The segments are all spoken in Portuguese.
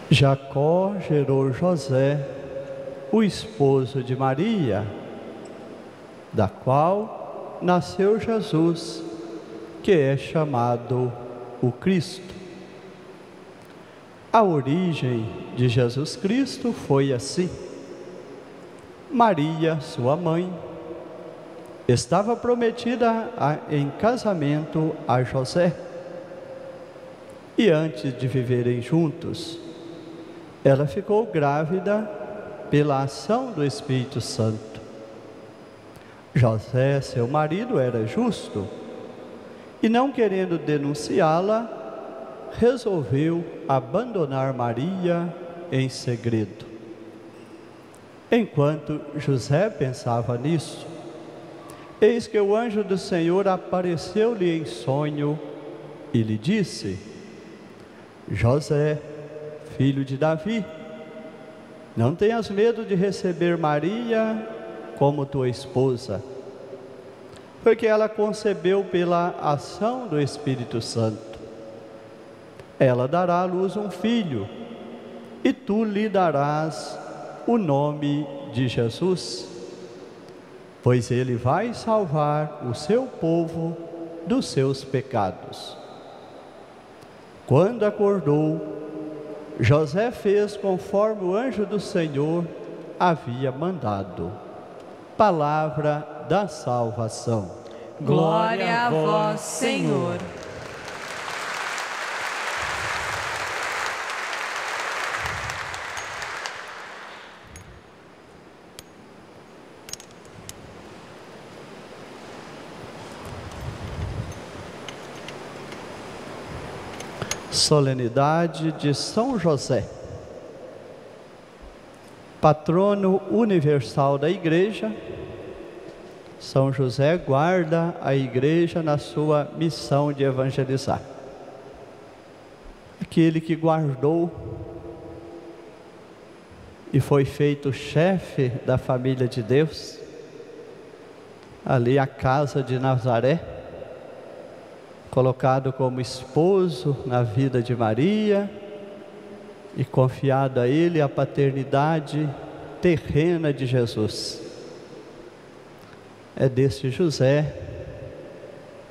Jacó gerou José, o esposo de Maria, da qual nasceu Jesus, que é chamado o Cristo. A origem de Jesus Cristo foi assim: Maria, sua mãe, estava prometida em casamento a José. E antes de viverem juntos, ela ficou grávida pela ação do Espírito Santo. José, seu marido, era justo e, não querendo denunciá-la, resolveu abandonar Maria em segredo. Enquanto José pensava nisso, eis que o anjo do Senhor apareceu-lhe em sonho e lhe disse: José, filho de Davi, não tenhas medo de receber Maria como tua esposa, porque ela concebeu pela ação do Espírito Santo. Ela dará à luz um filho, e tu lhe darás o nome de Jesus, pois ele vai salvar o seu povo dos seus pecados. Quando acordou, José fez conforme o anjo do Senhor havia mandado. Palavra da salvação. Glória a vós, Senhor. Solenidade de São José, patrono universal da Igreja. São José guarda a Igreja na sua missão de evangelizar. Aquele que guardou e foi feito chefe da família de Deus, ali a casa de Nazaré, colocado como esposo na vida de Maria e confiado a ele a paternidade terrena de Jesus. É desse José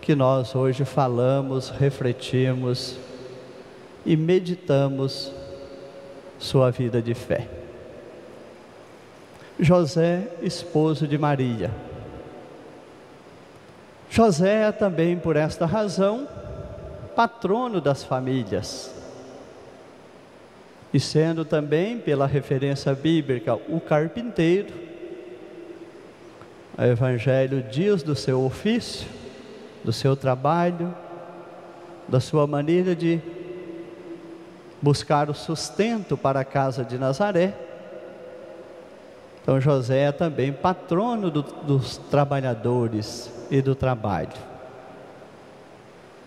que nós hoje falamos, refletimos e meditamos sua vida de fé. José, esposo de Maria. José é também, por esta razão, patrono das famílias. E sendo também, pela referência bíblica, o carpinteiro, o Evangelho diz do seu ofício, do seu trabalho, da sua maneira de buscar o sustento para a casa de Nazaré. Então José é também patrono dos trabalhadores e do trabalho.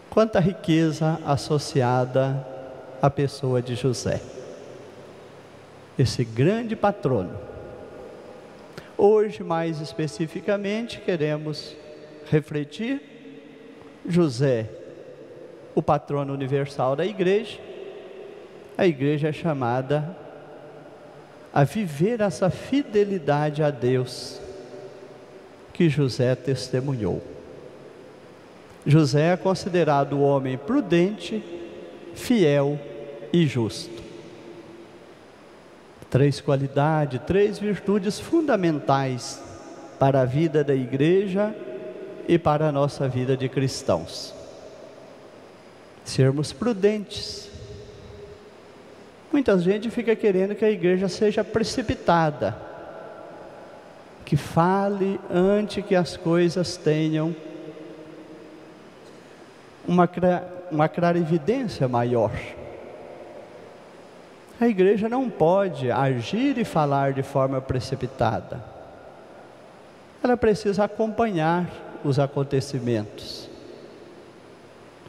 Quanta riqueza associada à pessoa de José, esse grande patrono. Hoje, mais especificamente, queremos refletir José, o patrono universal da Igreja. A Igreja é chamada a viver essa fidelidade a Deus que José testemunhou. José é considerado o homem prudente, fiel e justo. Três qualidades, três virtudes fundamentais para a vida da Igreja e para a nossa vida de cristãos. Sermos prudentes. Muita gente fica querendo que a Igreja seja precipitada, que fale antes que as coisas tenham uma clarividência maior. A Igreja não pode agir e falar de forma precipitada. Ela precisa acompanhar os acontecimentos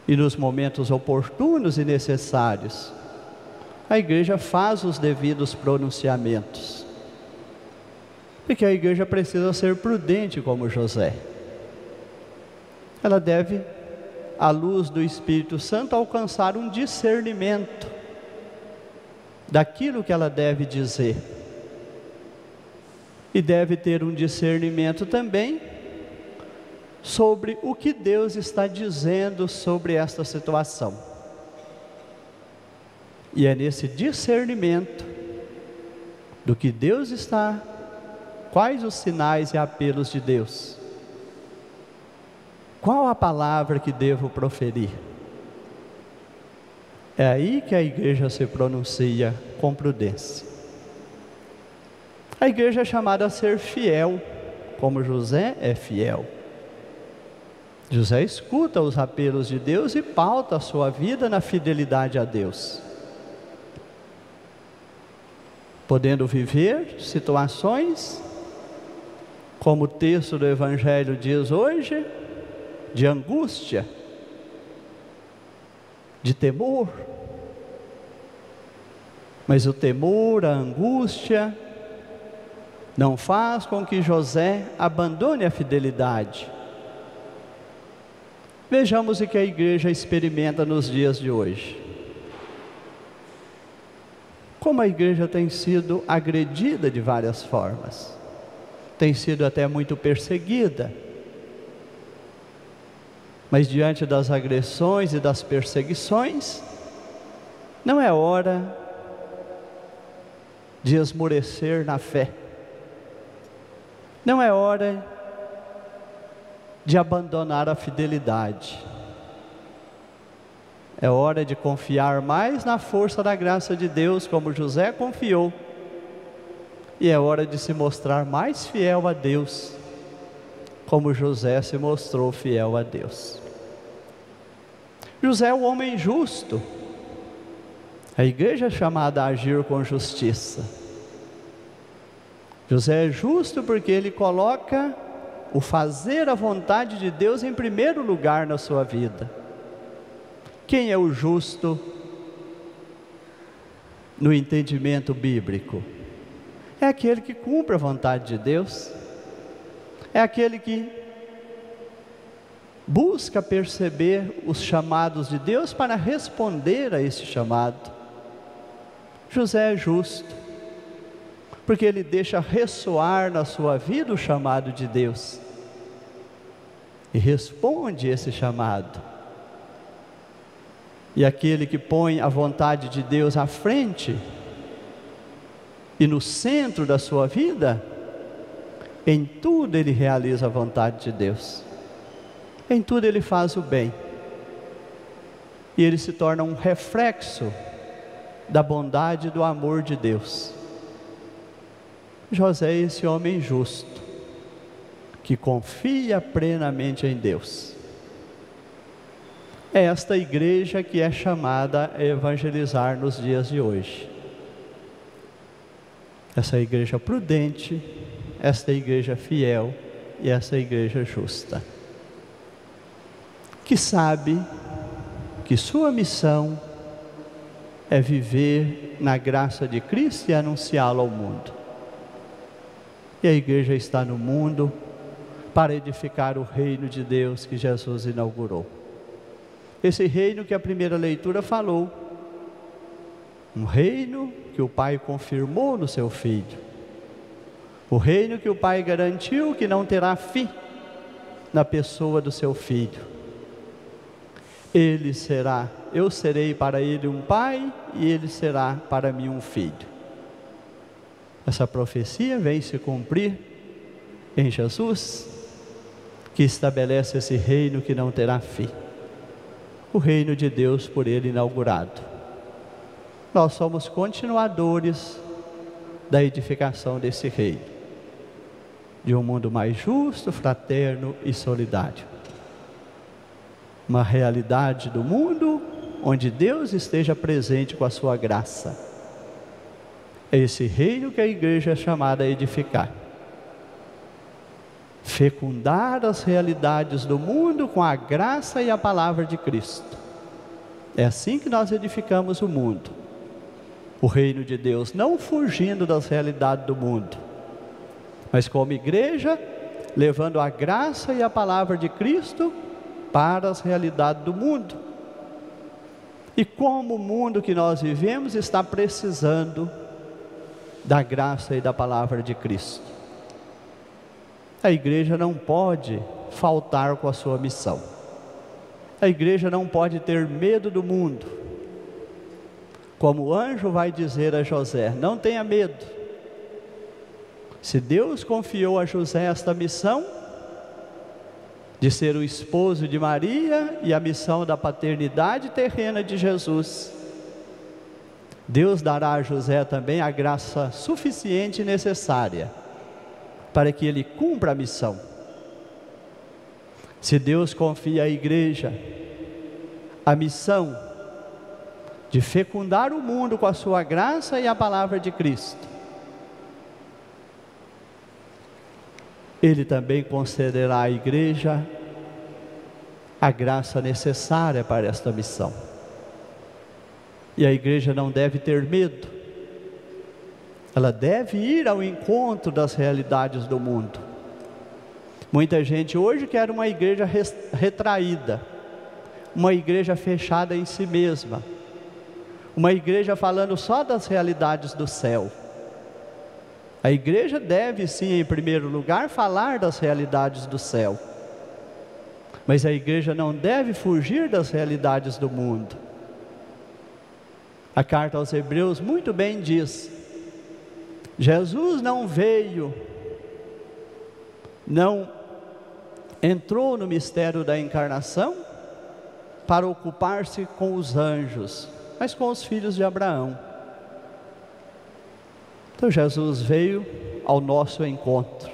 e, nos momentos oportunos e necessários, a Igreja faz os devidos pronunciamentos, porque a Igreja precisa ser prudente como José. Ela deve, à luz do Espírito Santo, alcançar um discernimento daquilo que ela deve dizer. E deve ter um discernimento também sobre o que Deus está dizendo sobre esta situação. E é nesse discernimento do que Deus está, quais os sinais e apelos de Deus, qual a palavra que devo proferir. É aí que a igreja se pronuncia com prudência. A igreja é chamada a ser fiel, como José é fiel. José escuta os apelos de Deus e pauta a sua vida na fidelidade a Deus, podendo viver situações, como o texto do Evangelho diz hoje, de angústia, de temor. Mas o temor, a angústia, não faz com que José abandone a fidelidade. Vejamos o que a igreja experimenta nos dias de hoje. Como a igreja tem sido agredida de várias formas, tem sido até muito perseguida. Mas diante das agressões e das perseguições, não é hora de esmorecer na fé. Não é hora de abandonar a fidelidade. É hora de confiar mais na força da graça de Deus, como José confiou. E é hora de se mostrar mais fiel a Deus, como José se mostrou fiel a Deus. José é um homem justo. A igreja é chamada a agir com justiça. José é justo porque ele coloca o fazer a vontade de Deus em primeiro lugar na sua vida. Quem é o justo no entendimento bíblico? É aquele que cumpre a vontade de Deus, é aquele que busca perceber os chamados de Deus para responder a esse chamado. José é justo, porque ele deixa ressoar na sua vida o chamado de Deus, e responde esse chamado. E aquele que põe a vontade de Deus à frente, e no centro da sua vida, em tudo ele realiza a vontade de Deus, em tudo ele faz o bem, e ele se torna um reflexo da bondade e do amor de Deus. José é esse homem justo, que confia plenamente em Deus. É esta igreja que é chamada a evangelizar nos dias de hoje. Essa igreja prudente, esta igreja fiel e essa igreja justa, que sabe que sua missão é viver na graça de Cristo e anunciá-lo ao mundo. E a igreja está no mundo para edificar o reino de Deus que Jesus inaugurou. Esse reino que a primeira leitura falou, um reino que o Pai confirmou no seu Filho, o reino que o Pai garantiu que não terá fim na pessoa do seu Filho. Ele será, eu serei para ele um pai e ele será para mim um filho. Essa profecia vem se cumprir em Jesus, que estabelece esse reino que não terá fim, o reino de Deus por ele inaugurado. Nós somos continuadores da edificação desse reino, de um mundo mais justo, fraterno e solidário. Uma realidade do mundo onde Deus esteja presente com a sua graça. É esse reino que a igreja é chamada a edificar. Fecundar as realidades do mundo com a graça e a palavra de Cristo. É assim que nós edificamos o mundo. O reino de Deus, não fugindo das realidades do mundo, mas como igreja, levando a graça e a palavra de Cristo para as realidades do mundo. E como o mundo que nós vivemos está precisando da graça e da palavra de Cristo. A igreja não pode faltar com a sua missão. A igreja não pode ter medo do mundo. Como o anjo vai dizer a José, não tenha medo. Se Deus confiou a José esta missão, de ser o esposo de Maria e a missão da paternidade terrena de Jesus, Deus dará a José também a graça suficiente e necessária para que ele cumpra a missão. Se Deus confia à igreja a missão de fecundar o mundo com a sua graça e a palavra de Cristo, Ele também concederá à igreja a graça necessária para esta missão. E a igreja não deve ter medo. Ela deve ir ao encontro das realidades do mundo. Muita gente hoje quer uma igreja retraída, uma igreja fechada em si mesma, uma igreja falando só das realidades do céu. A igreja deve sim, em primeiro lugar, falar das realidades do céu, mas a igreja não deve fugir das realidades do mundo. A carta aos Hebreus muito bem diz: Jesus não veio, não entrou no mistério da encarnação para ocupar-se com os anjos, mas com os filhos de Abraão. Então Jesus veio ao nosso encontro,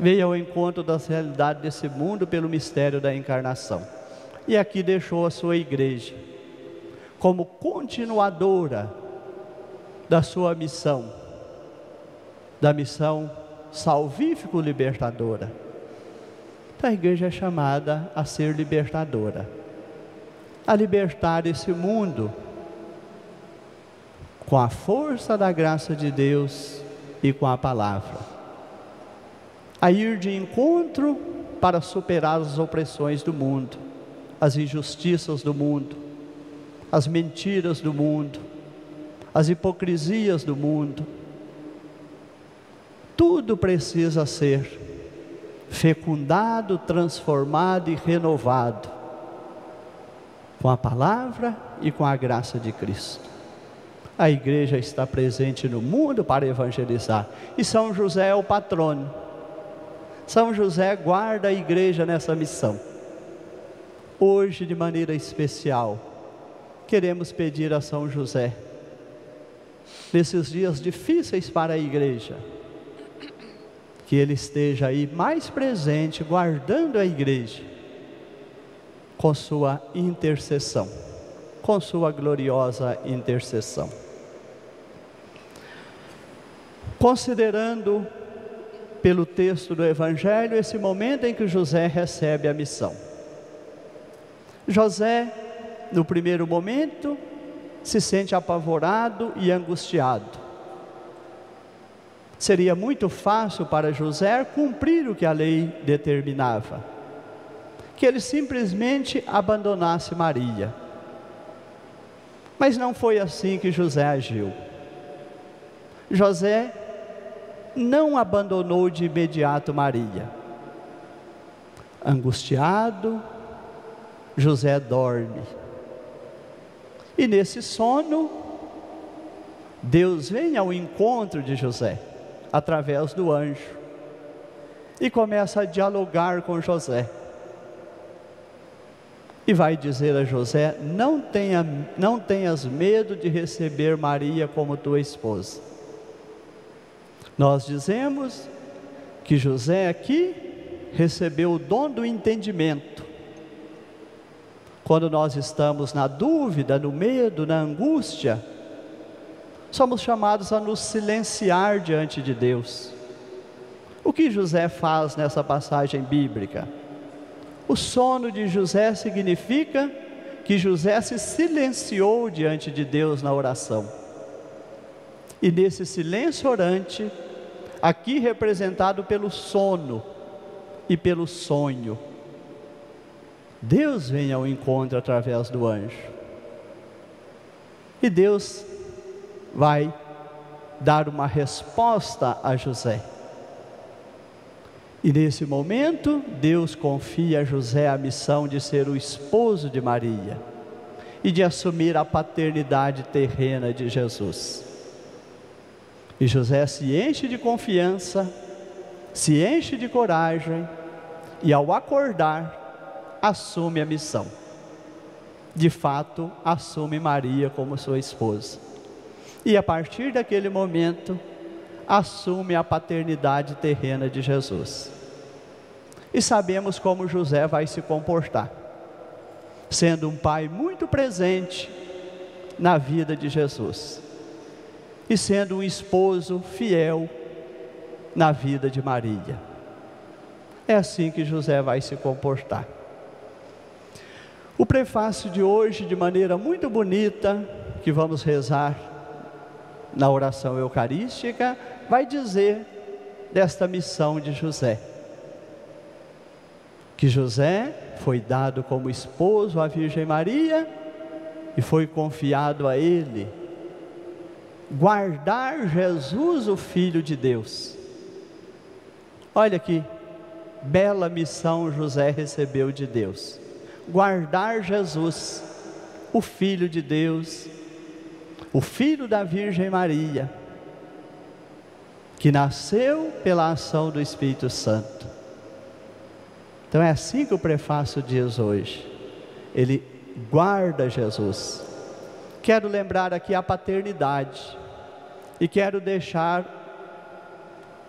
veio ao encontro das realidades desse mundo pelo mistério da encarnação, e aqui deixou a sua igreja como continuadora da sua missão, da missão salvífico-libertadora. Então a igreja é chamada a ser libertadora, a libertar esse mundo com a força da graça de Deus e com a palavra, a ir de encontro para superar as opressões do mundo, as injustiças do mundo, as mentiras do mundo, as hipocrisias do mundo. Tudo precisa ser fecundado, transformado e renovado com a palavra e com a graça de Cristo. A igreja está presente no mundo para evangelizar, e São José é o patrono. São José guarda a igreja nessa missão. Hoje, de maneira especial, queremos pedir a São José, nesses dias difíceis para a igreja, que ele esteja aí mais presente, guardando a igreja, com sua intercessão, com sua gloriosa intercessão. Considerando pelo texto do Evangelho esse momento em que José recebe a missão. José, no primeiro momento, se sente apavorado e angustiado. Seria muito fácil para José cumprir o que a lei determinava, que ele simplesmente abandonasse Maria. Mas não foi assim que José agiu. José não abandonou de imediato Maria. Angustiado, José dorme. E nesse sono, Deus vem ao encontro de José, através do anjo, e começa a dialogar com José. E vai dizer a José: não tenhas medo de receber Maria como tua esposa. Nós dizemos que José aqui recebeu o dom do entendimento. Quando nós estamos na dúvida, no medo, na angústia, somos chamados a nos silenciar diante de Deus. O que José faz nessa passagem bíblica? O sono de José significa que José se silenciou diante de Deus na oração. E nesse silêncio orante, aqui representado pelo sono e pelo sonho, Deus vem ao encontro através do anjo. E Deus vai dar uma resposta a José. E nesse momento, Deus confia a José a missão de ser o esposo de Maria e de assumir a paternidade terrena de Jesus. E José se enche de confiança, se enche de coragem e, ao acordar, assume a missão. De fato, assume Maria como sua esposa. E a partir daquele momento, assume a paternidade terrena de Jesus. E sabemos como José vai se comportar, sendo um pai muito presente na vida de Jesus, e sendo um esposo fiel na vida de Maria. É assim que José vai se comportar. O prefácio de hoje, de maneira muito bonita, que vamos rezar na oração eucarística, vai dizer desta missão de José. Que José foi dado como esposo à Virgem Maria e foi confiado a ele guardar Jesus, o Filho de Deus. Olha que bela missão José recebeu de Deus: guardar Jesus, o Filho de Deus, o Filho da Virgem Maria, que nasceu pela ação do Espírito Santo. Então é assim que o prefácio diz hoje. Ele guarda Jesus. Quero lembrar aqui a paternidade e quero deixar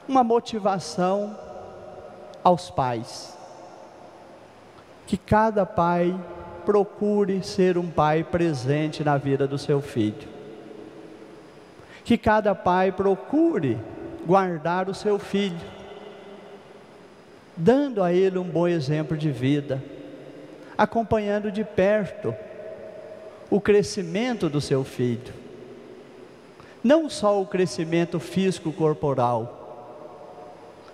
uma motivação aos pais. Que cada pai procure ser um pai presente na vida do seu filho. Que cada pai procure guardar o seu filho, dando a ele um bom exemplo de vida, acompanhando de perto o crescimento do seu filho. Não só o crescimento físico corporal,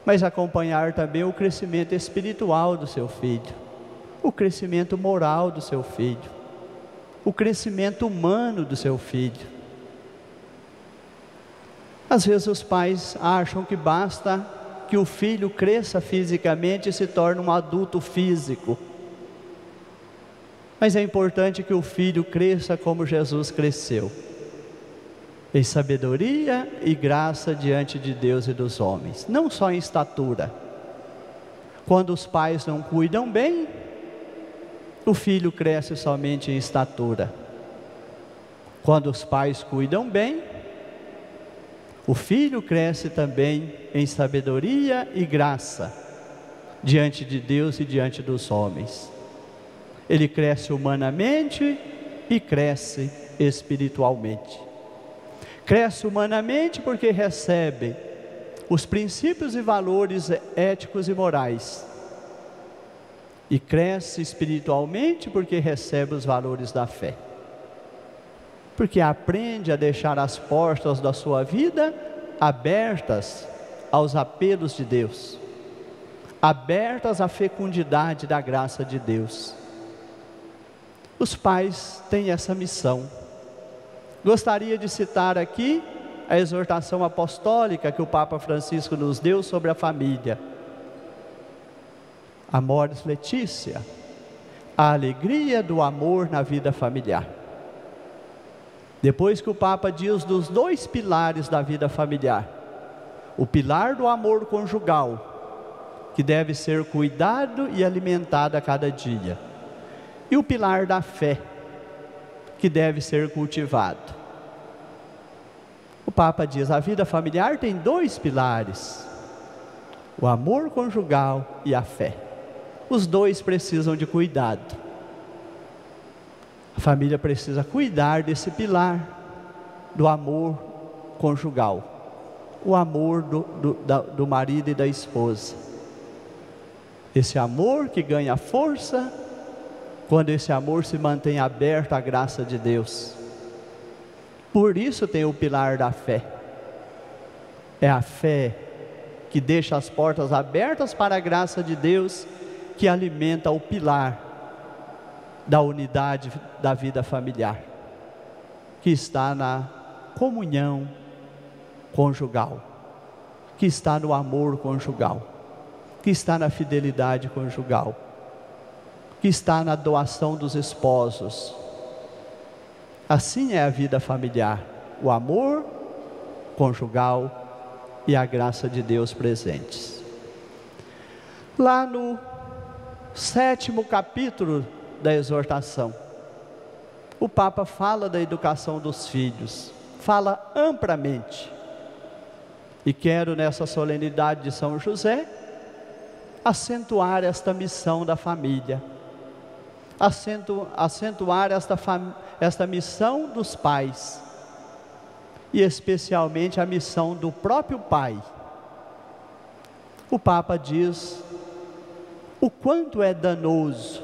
mas acompanhar também o crescimento espiritual do seu filho, o crescimento moral do seu filho, o crescimento humano do seu filho. Às vezes os pais acham que basta que o filho cresça fisicamente e se torne um adulto físico. Mas é importante que o filho cresça como Jesus cresceu, em sabedoria e graça diante de Deus e dos homens, não só em estatura. Quando os pais não cuidam bem, o filho cresce somente em estatura. Quando os pais cuidam bem, o filho cresce também em sabedoria e graça diante de Deus e diante dos homens. Ele cresce humanamente e cresce espiritualmente. Cresce humanamente porque recebe os princípios e valores éticos e morais. E cresce espiritualmente porque recebe os valores da fé. Porque aprende a deixar as portas da sua vida abertas aos apelos de Deus, abertas à fecundidade da graça de Deus. Os pais têm essa missão. Gostaria de citar aqui a exortação apostólica que o Papa Francisco nos deu sobre a família. Amoris Laetitia, a alegria do amor na vida familiar. Depois que o Papa diz dos dois pilares da vida familiar, o pilar do amor conjugal, que deve ser cuidado e alimentado a cada dia, e o pilar da fé, que deve ser cultivado. O Papa diz: a vida familiar tem dois pilares, o amor conjugal e a fé. Os dois precisam de cuidado. A família precisa cuidar desse pilar do amor conjugal, o amor do marido e da esposa. Esse amor que ganha força quando esse amor se mantém aberto à graça de Deus. Por isso tem o pilar da fé. É a fé que deixa as portas abertas para a graça de Deus, que alimenta o pilar da unidade da vida familiar, que está na comunhão conjugal, que está no amor conjugal, que está na fidelidade conjugal, que está na doação dos esposos. Assim é a vida familiar, o amor conjugal e a graça de Deus presentes. Lá no 7º capítulo da exortação, o Papa fala da educação dos filhos, fala amplamente. E quero nessa solenidade de São José, acentuar esta missão da família, acentuar esta missão dos pais, e especialmente a missão do próprio pai. O Papa diz o quanto é danoso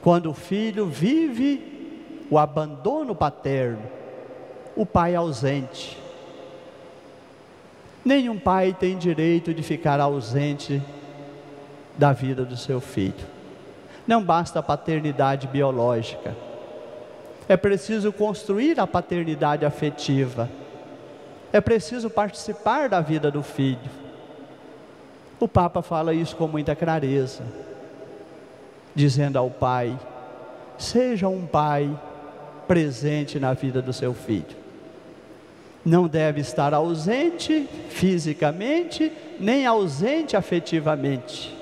quando o filho vive o abandono paterno, o pai ausente. Nenhum pai tem direito de ficar ausente da vida do seu filho. Não basta a paternidade biológica. É preciso construir a paternidade afetiva. É preciso participar da vida do filho. O Papa fala isso com muita clareza, dizendo ao pai: seja um pai presente na vida do seu filho. Não deve estar ausente fisicamente, nem ausente afetivamente.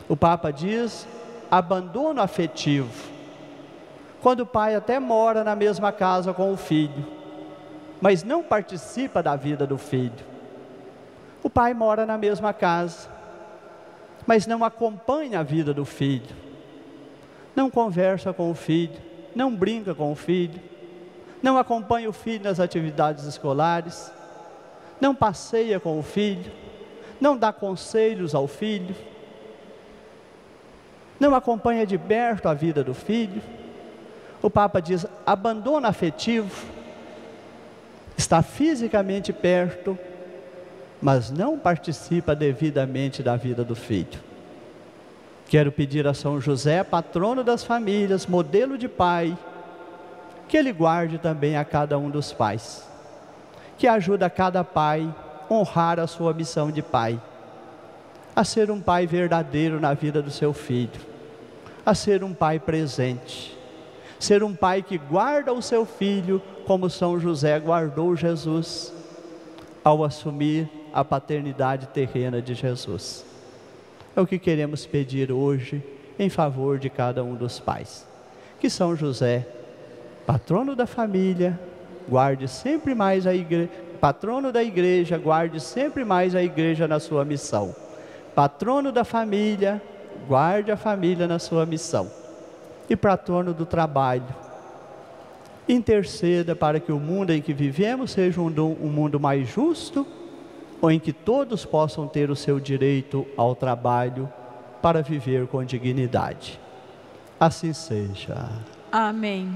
O Papa diz: abandono afetivo. Quando o pai até mora na mesma casa com o filho, mas não participa da vida do filho. O pai mora na mesma casa, mas não acompanha a vida do filho. Não conversa com o filho, não brinca com o filho, não acompanha o filho nas atividades escolares, não passeia com o filho, não dá conselhos ao filho, não acompanha de perto a vida do filho. O Papa diz: abandono afetivo. Está fisicamente perto, mas não participa devidamente da vida do filho. Quero pedir a São José, patrono das famílias, modelo de pai, que ele guarde também a cada um dos pais, que ajude a cada pai a honrar a sua missão de pai, a ser um pai verdadeiro na vida do seu filho, a ser um pai presente, ser um pai que guarda o seu filho como São José guardou Jesus ao assumir a paternidade terrena de Jesus. É o que queremos pedir hoje em favor de cada um dos pais. Que São José, patrono da família, guarde sempre mais a igreja, patrono da igreja, guarde sempre mais a igreja na sua missão. Patrono da família, guarde a família na sua missão. E patrono do trabalho, interceda para que o mundo em que vivemos seja um mundo mais justo, ou em que todos possam ter o seu direito ao trabalho para viver com dignidade. Assim seja. Amém.